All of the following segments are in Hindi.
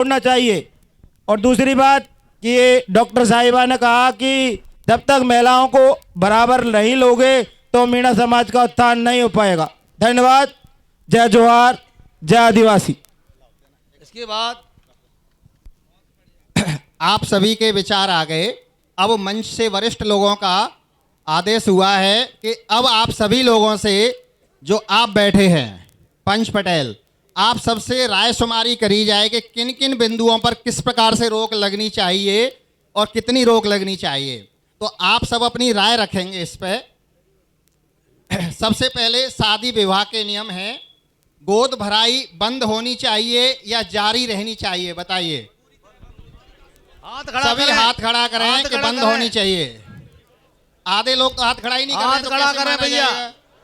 छोड़ना चाहिए। और दूसरी बात कि ये डॉक्टर साहिबा ने कहा कि जब तक महिलाओं को बराबर नहीं लोगे तो मीणा समाज का उत्थान नहीं हो पाएगा। धन्यवाद। जय जोहार, जय आदिवासी। इसके बाद आप सभी के विचार आ गए। अब मंच से वरिष्ठ लोगों का आदेश हुआ है कि अब आप सभी लोगों से, जो आप बैठे हैं पंच पटेल, आप सबसे राय शुमारी करी जाए कि किन किन बिंदुओं पर किस प्रकार से रोक लगनी चाहिए और कितनी रोक लगनी चाहिए। तो आप सब अपनी राय रखेंगे इस पे। सबसे पहले शादी विवाह के नियम हैं। गोद भराई बंद होनी चाहिए या जारी रहनी चाहिए, बताइए। सभी हाथ खड़ा करें कि बंद होनी चाहिए। आधे लोग तो हाथ खड़ा ही नहीं कर रहे। हाथ खड़ा करें भैया,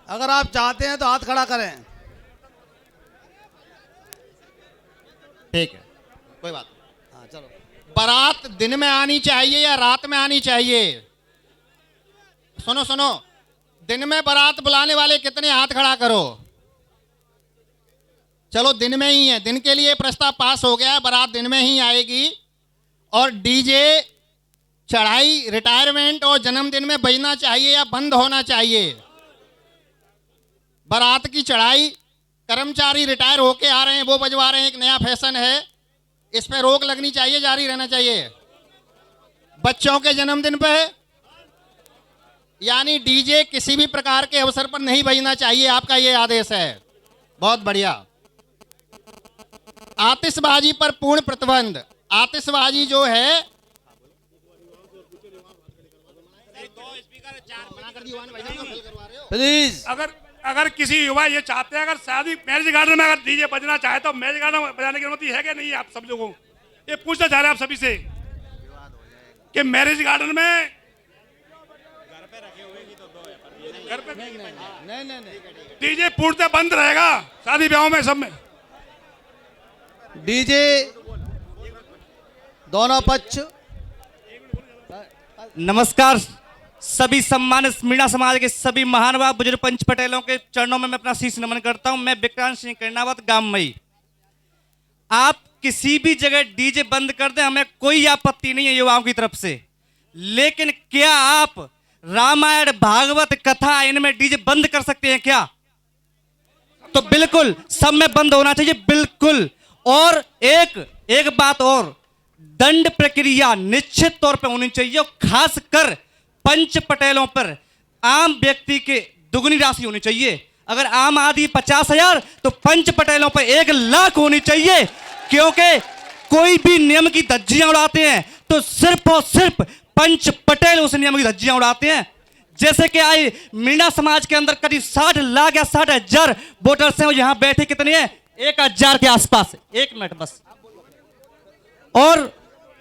अगर आप चाहते हैं तो हाथ खड़ा करें। ठीक है, कोई बात नहीं। हाँ चलो। बारात दिन में आनी चाहिए या रात में आनी चाहिए? सुनो सुनो, दिन में बारात बुलाने वाले कितने, हाथ खड़ा करो। चलो दिन में ही है, दिन के लिए प्रस्ताव पास हो गया, बारात दिन में ही आएगी। और डीजे चढ़ाई रिटायरमेंट और जन्मदिन में बजना चाहिए या बंद होना चाहिए? बारात की चढ़ाई कर्मचारी रिटायर होके आ रहे हैं वो बजवा रहे हैं, एक नया फैशन है, इस पे रोक लगनी चाहिए, जारी रहना चाहिए? बच्चों के जन्मदिन पे यानी डीजे किसी भी प्रकार के अवसर पर नहीं बजना चाहिए, आपका ये आदेश है। बहुत बढ़िया। आतिशबाजी पर पूर्ण प्रतिबंध। आतिशबाजी जो है, प्लीज, अगर किसी युवा ये चाहते हैं, अगर शादी मैरिज गार्डन में अगर डीजे बजना चाहे तो मैरिज गार्डन में बजाने की अनुमति है कि नहीं? आप सब लोगों ये पूछना चाह रहे हैं आप सभी से कि मैरिज गार्डन में घर पे नहीं डीजे पूर्णतः बंद रहेगा शादी ब्याहों में, सब में। डीजे दोनों पक्ष। नमस्कार। सभी सम्मानित मीणा समाज के सभी महानुभाव बुजुर्ग पंच पटेलों के चरणों में मैं अपना शीश नमन करता हूं। मैं विक्रांत सिंह कर्णावत, गाममई। आप किसी भी जगह डीजे बंद कर दें, हमें कोई आपत्ति नहीं है युवाओं की तरफ से, लेकिन क्या आप रामायण भागवत कथा इनमें डीजे बंद कर सकते हैं क्या? तो बिल्कुल सब में बंद होना चाहिए, बिल्कुल। और एक बात और, दंड प्रक्रिया निश्चित तौर पर होनी चाहिए, और खासकर पंच पटेलों पर आम व्यक्ति के दुगनी राशि होनी चाहिए। अगर आम आदमी 50,000 तो पंच पटेलों पर 1,00,000 होनी चाहिए, क्योंकि कोई भी नियम की धज्जियां उड़ाते हैं तो सिर्फ और सिर्फ पंच पटेल उस नियम की धज्जियां उड़ाते हैं। जैसे कि आई मीणा समाज के अंदर करीब 60 लाख या 60,000 वोटर्स हैं, और यहां बैठे कितने हैं? 1,000 के आसपास। एक मिनट बस। और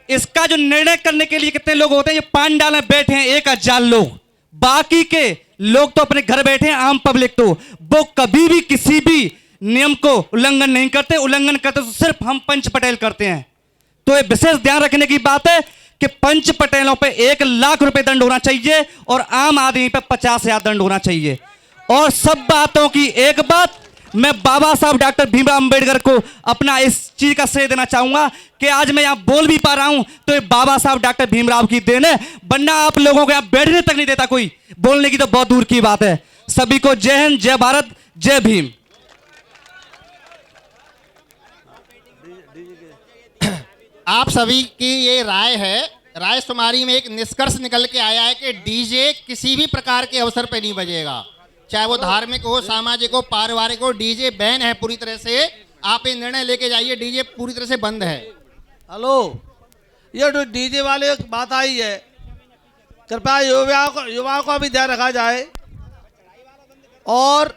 इसका जो निर्णय करने के लिए कितने लोग होते हैं? ये पांडाल में बैठे हैं 1,000 लोग, बाकी के लोग तो अपने घर बैठे हैं, आम पब्लिक तो वो कभी भी किसी भी नियम को उल्लंघन नहीं करते। उल्लंघन करते तो सिर्फ हम पंच पटेल करते हैं। तो ये विशेष ध्यान रखने की बात है कि पंच पटेलों पे 1,00,000 रुपए दंड होना चाहिए और आम आदमी पे 50,000 दंड होना चाहिए। और सब बातों की एक बात, मैं बाबा साहब डॉक्टर भीमराव अंबेडकर को अपना इस चीज का श्रेय देना चाहूंगा कि आज मैं यहां बोल भी पा रहा हूं तो ये बाबा साहब डॉक्टर भीमराव की देन है, वरना आप लोगों को यहां बैठने तक नहीं देता कोई, बोलने की तो बहुत दूर की बात है। सभी को जय हिंद, जय भारत, जय भीम। आप सभी की ये राय है। राय शुमारी में एक निष्कर्ष निकल के आया है कि डीजे किसी भी प्रकार के अवसर पर नहीं बजेगा, चाहे वो धार्मिक हो, सामाजिक हो, पारिवारिक हो, डीजे बैन है पूरी तरह से। आप ये निर्णय लेके जाइए, डीजे पूरी तरह से बंद है। हेलो, ये जो डीजे वाले एक बात आई है, कृपया युवाओं को भी ध्यान रखा जाए और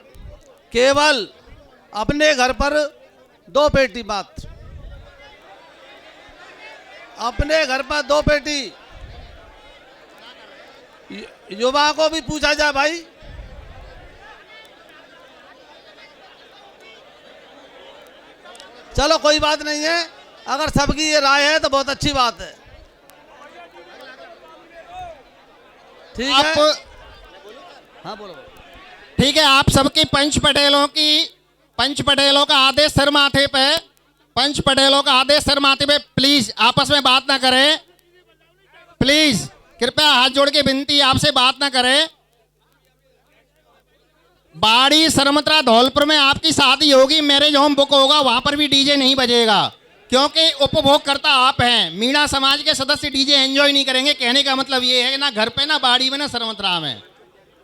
केवल अपने घर पर 2 पेटी मात्र, अपने घर पर 2 पेटी। युवा को भी पूछा जाए भाई। चलो कोई बात नहीं है, अगर सबकी ये राय है तो बहुत अच्छी बात है। ठीक है, हाँ बोलो। ठीक है, आप सबके पंच पटेलों का आदेश सर माथे पे, पंच पटेलों का आदेश सर माथे पे, प्लीज आपस में बात ना करें, प्लीज कृपया हाथ जोड़ के विनती, आपसे बात ना करें। बाड़ी सरमत्रा धौलपुर में आपकी शादी होगी, मैरिज होम बुक होगा, वहां पर भी डीजे नहीं बजेगा, क्योंकि उपभोगकर्ता आप हैं। मीणा समाज के सदस्य डीजे एंजॉय नहीं करेंगे। कहने का मतलब ये है कि ना घर पे, ना बाड़ी में, ना सरमत्रा में।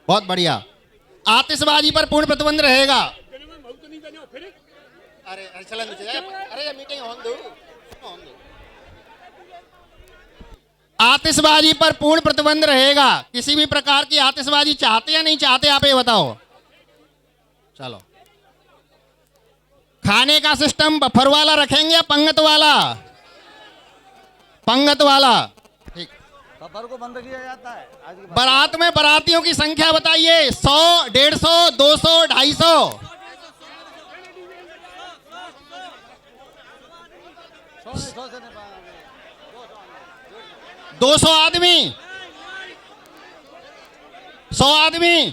बहुत बढ़िया। आतिशबाजी पर पूर्ण प्रतिबंध रहेगा। अरे मीटिंग होने दो। आतिशबाजी पर पूर्ण प्रतिबंध रहेगा। किसी भी प्रकार की आतिशबाजी चाहते या नहीं चाहते, आप ये बताओ। चलो, खाने का सिस्टम बफर वाला रखेंगे या पंगत वाला? पंगत वाला, ठीक। खबर को बंद किया जाता है आज की बारात में बारातियों की संख्या बताइए। 100, 150, 200, 250? 200 आदमी, 100 आदमी,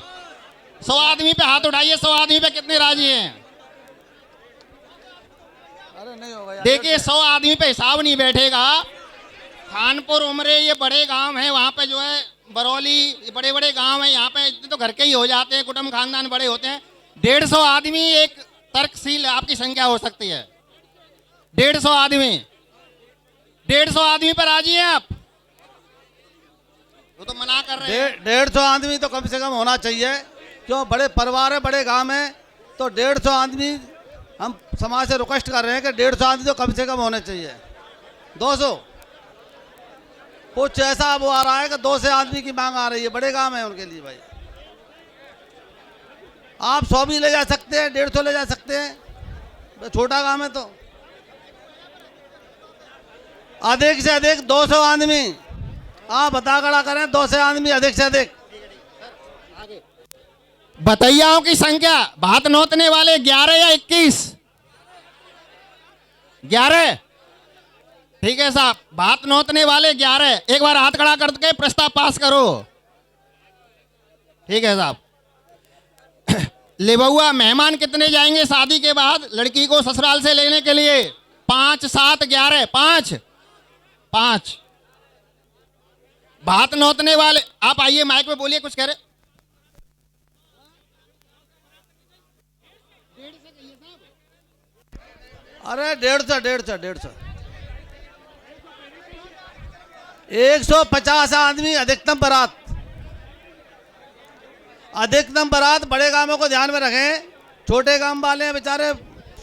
100 आदमी पे हाथ उठाइए। 100 आदमी पे कितने राजी हैं? अरे नहीं होगा यार। देखिए 100 आदमी पे हिसाब नहीं बैठेगा। खानपुर, उमरे, ये बड़े गांव हैं, वहां पे जो है बरौली, ये बड़े बड़े गांव हैं, यहाँ पे इतने तो घर के ही हो जाते हैं, कुटुंब खानदान बड़े होते हैं। 150 आदमी एक तर्कशील आपकी संख्या हो सकती है। 150 आदमी, 150 आदमी पर राजी हैं आप? वो तो मना कर रहे हैं। 150 आदमी तो कम से कम होना चाहिए, क्यों? बड़े परिवार है, बड़े गांव है, तो 150 आदमी हम समाज से रिक्वेस्ट कर रहे हैं कि 150 आदमी तो कम से कम होने चाहिए। 200 कुछ ऐसा वो आ रहा है कि 200 आदमी की मांग आ रही है, बड़े गांव है उनके लिए। भाई आप 100 भी ले जा सकते हैं, 150 ले जा सकते हैं, छोटा गांव है तो। अधिक से अधिक 200 आदमी, आप बता खड़ा करें, 200 आदमी अधिक से अधिक। बतैयाओं की संख्या, भात नोतने वाले 11 या 21? 11, ठीक है साहब। भात नोतने वाले 11। एक बार हाथ खड़ा करके प्रस्ताव पास करो। ठीक है साहब। लेबुआ मेहमान कितने जाएंगे शादी के बाद लड़की को ससुराल से लेने के लिए? 5, 7, 11, 5। भात नोतने वाले, आप आइए माइक पे बोलिए, कुछ कह रहे। अरे 150 150 आदमी अधिकतम बारात। अधिकतम बारात बड़े गांवों को ध्यान में रखें, छोटे गांव वाले हैं बेचारे।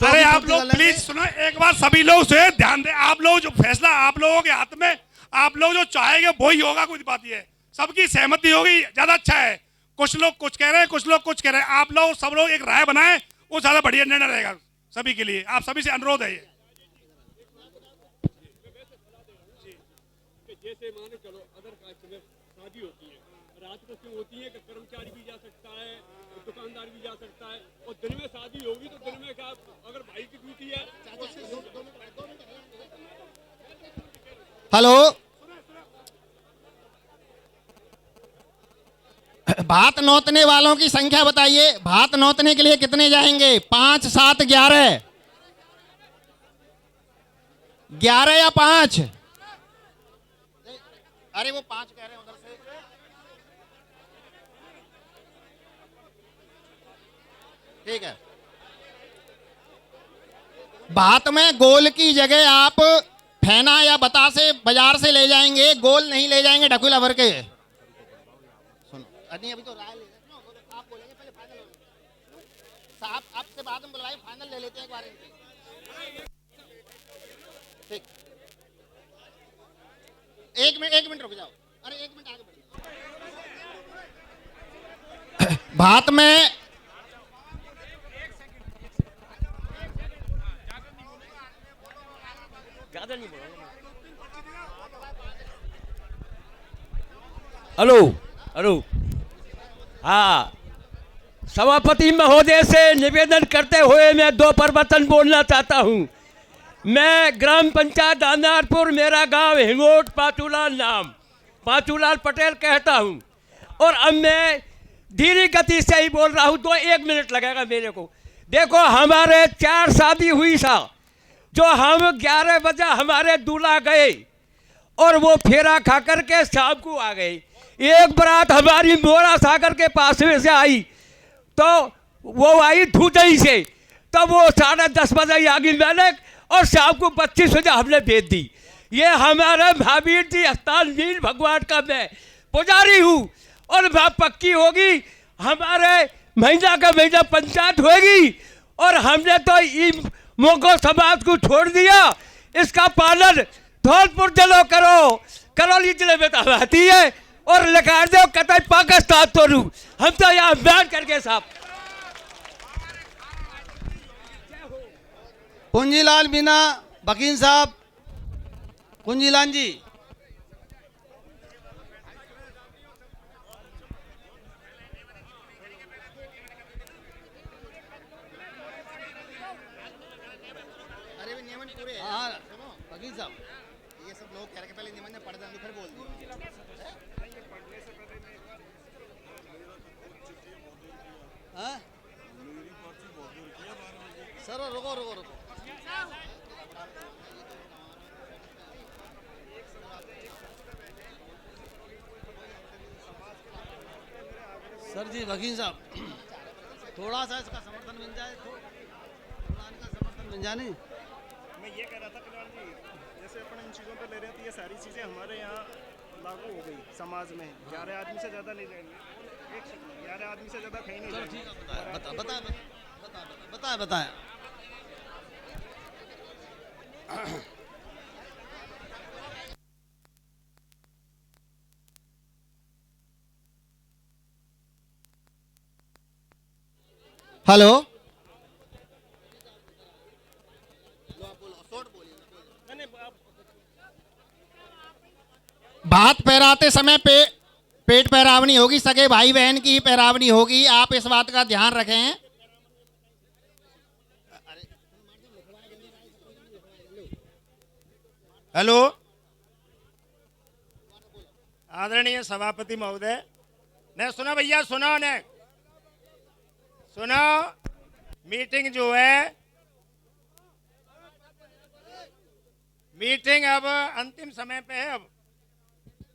अरे आप लोग प्लीज सुनो, एक बार सभी लोग से ध्यान दें। आप लोग जो फैसला आप लोगों के हाथ में, आप लोग जो चाहेंगे वही होगा। कुछ बात ये है, सबकी सहमति होगी, ज्यादा अच्छा है। कुछ लोग कुछ कह रहे हैं, कुछ लोग कुछ कह रहे हैं। आप लोग सब लोग एक राय बनाएं, वो ज्यादा बढ़िया निर्णय रहेगा सभी के लिए। आप सभी से अनुरोध है ये। जैसे मान चलो अदर कास्ट में शादी होती है, रात को क्यों होती है कि कर्मचारी भी जा सकता है, दुकानदार भी जा सकता है, और दिन में शादी होगी तो दिन में क्या, अगर भाई की ड्यूटी है। हेलो, भात नोतने वालों की संख्या बताइए। भात नोतने के लिए कितने जाएंगे? 5, 7, 11? 11 या 5? अरे वो 5 कह रहे हैं उधर से। ठीक है। भात में गोल की जगह आप फैना या बतासे बाजार से ले जाएंगे, गोल नहीं ले जाएंगे ढकुला भर के। सुनो, नहीं अभी तो राय ले रहे हैं, आप बोलेंगे पहले फाइनल साहब, आपसे बाद में बुलवाइए, फाइनल ले लेते हैं एक बार। ठीक, एक मिनट रुक जाओ। अरे 1 मिनट आगे बढ़िए। भात में हेलो, हाँ, सभापति महोदय से निवेदन करते हुए मैं 2 प्रवचन बोलना चाहता हूँ। मैं ग्राम पंचायत दानारपुर, मेरा गांव हिंगोट, पाचूलाल नाम, पाचूलाल पटेल कहता हूँ। और अब मैं धीरे गति से ही बोल रहा हूँ, 1 मिनट लगेगा मेरे को। देखो, हमारे 4 शादी हुई सा, जो हम 11 बजे हमारे दूल्हा गए और वो फेरा खा करके शाम को आ गए। एक बारात हमारी मोड़ा सागर के पास में से आई, तो वो आई धूतई से, तब वो 10:30 बजे आ गई मैंने, और शाम को 25 बजे हमने भेज दी। ये हमारे महावीर जी स्थान वीर भगवान का मैं पुजारी हूँ, और पक्की होगी हमारे महीना का महीना पंचायत होगी, और हमने तो मोगो समाज को छोड़ दिया। इसका पालन धौलपुर जिले करो, करौली जिले में तो आती है, और लिखा दो कतई पाकिस्तान तो रू, हम तो यहाँ बैठ करके साहब। कुंजीलाल मीना वकील साहब, कुंजीलाल जी। हाँ, वकील साहब, ये सब लोग कह रहे पहले नियमन ने पढ़ देंगे फिर बोल दिया। हाँ? सर रुको रुको रुको। सर जी वकील साहब, थोड़ा सा इसका समर्थन मिल जाए, थोड़ा इनका समर्थन मिल जाए। नहीं, मैं ये कह रहा था प्रधान जी, जैसे अपन इन चीज़ों पर ले रहे हैं तो ये सारी चीज़ें हमारे यहाँ लागू हो गई समाज में। 11 आदमी से ज़्यादा नहीं लेंगे, 11 आदमी से ज़्यादा कहीं नहीं चलो लेंगे। ठीक है, बताएं बताएं। हेलो, भात पहराते समय पेट पहरावनी होगी, सगे भाई बहन की ही पहरावनी होगी, आप इस बात का ध्यान रखें। हेलो, आदरणीय सभापति महोदय ने सुना, भैया सुनो, ने सुनो, मीटिंग जो है, मीटिंग अब अंतिम समय पे है। अब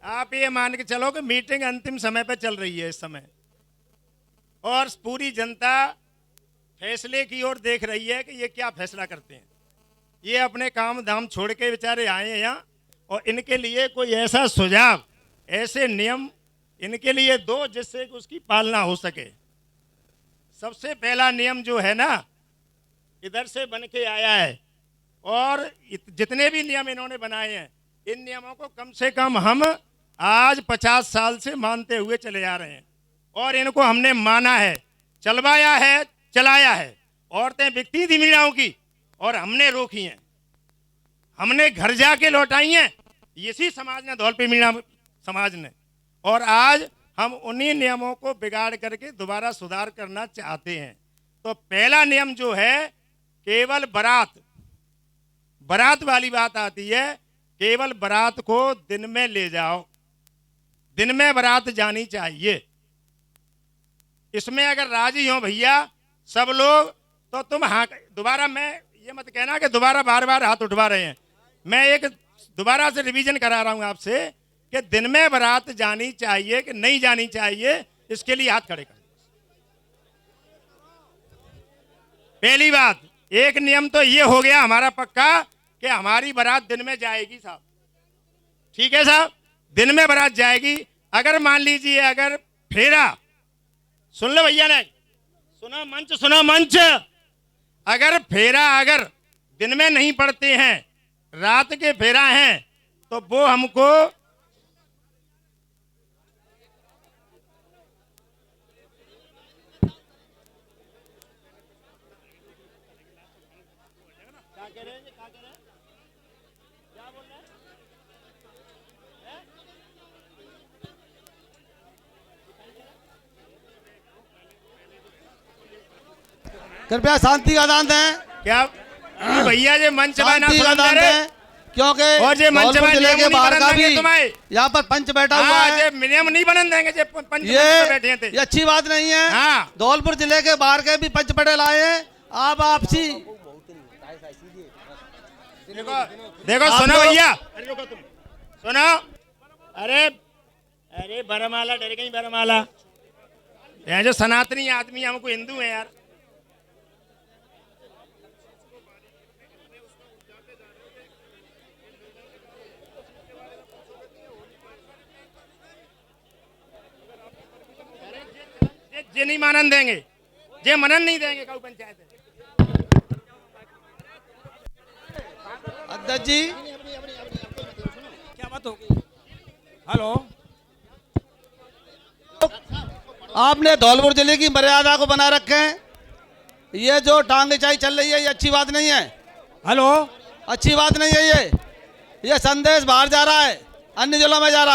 आप ये मान के चलो कि मीटिंग अंतिम समय पे चल रही है इस समय, और पूरी जनता फैसले की ओर देख रही है कि ये क्या फैसला करते हैं। ये अपने काम धाम छोड़ के बेचारे आए हैं यहाँ, और इनके लिए कोई ऐसा सुझाव, ऐसे नियम इनके लिए दो जिससे कि उसकी पालना हो सके। सबसे पहला नियम जो है ना, इधर से बन के आया है, और जितने भी नियम इन्होंने बनाए हैं, इन नियमों को कम से कम हम आज 50 साल से मानते हुए चले आ रहे हैं, और इनको हमने माना है, चलवाया है, चलाया है। औरतें बिकती थी मीणाओं की, और हमने रोकी हैं, हमने घर जाके लौटाई हैं, इसी समाज ने, धौलपुर मीणा समाज ने। और आज हम उन्हीं नियमों को बिगाड़ करके दोबारा सुधार करना चाहते हैं। तो पहला नियम जो है, केवल बारात वाली बात आती है, केवल बारात को दिन में ले जाओ, दिन में बारात जानी चाहिए। इसमें अगर राजी हो भैया सब लोग, तो तुम हाँ, दोबारा मैं ये मत कहना कि दोबारा बार बार हाथ उठवा रहे हैं। मैं एक दोबारा से रिवीजन करा रहा हूं आपसे कि दिन में बारात जानी चाहिए कि नहीं जानी चाहिए, इसके लिए हाथ खड़े कर। पहली बात, एक नियम तो ये हो गया हमारा पक्का कि हमारी बारात दिन में जाएगी साहब, ठीक है साहब, दिन में बारात जाएगी। अगर मान लीजिए अगर फेरा, सुन लो भैया ने, सुनो मंच, सुनो मंच, अगर फेरा अगर दिन में नहीं पड़ते हैं, रात के फेरा हैं, तो वो हमको कृपया शांति का दान दें। क्या ये भैया ये मंच बना शांति का दान दें, क्योंकि और ये मंच धौलपुर जिले के बाहर का भी तुम्हारे यहाँ पर पंच बैठा हुआ है। ये नियम नहीं बनन देंगे, ये पंच बैठे थे। ये अच्छी बात नहीं है। हाँ। धौलपुर जिले के बाहर के भी पंच पटेल आए हैं। आप आपसी देखो सुनो भैया, अरे रुको तुम सुनो। अरे अरे बरमाला डर गई बरमाला, यहाँ जो सनातनी आदमी हमको हिंदू है यार। जे नहीं मानन देंगे, जे मनन नहीं देंगे कऊ पंचायत है। अध्यक्ष जी क्या बात होगी? हेलो, आपने धौलपुर जिले की मर्यादा को बनाए रखे हैं। ये जो टांग चाई चल रही है ये अच्छी बात नहीं है। हेलो, अच्छी बात नहीं है। ये संदेश बाहर जा रहा है, अन्य जिलों में जा रहा है।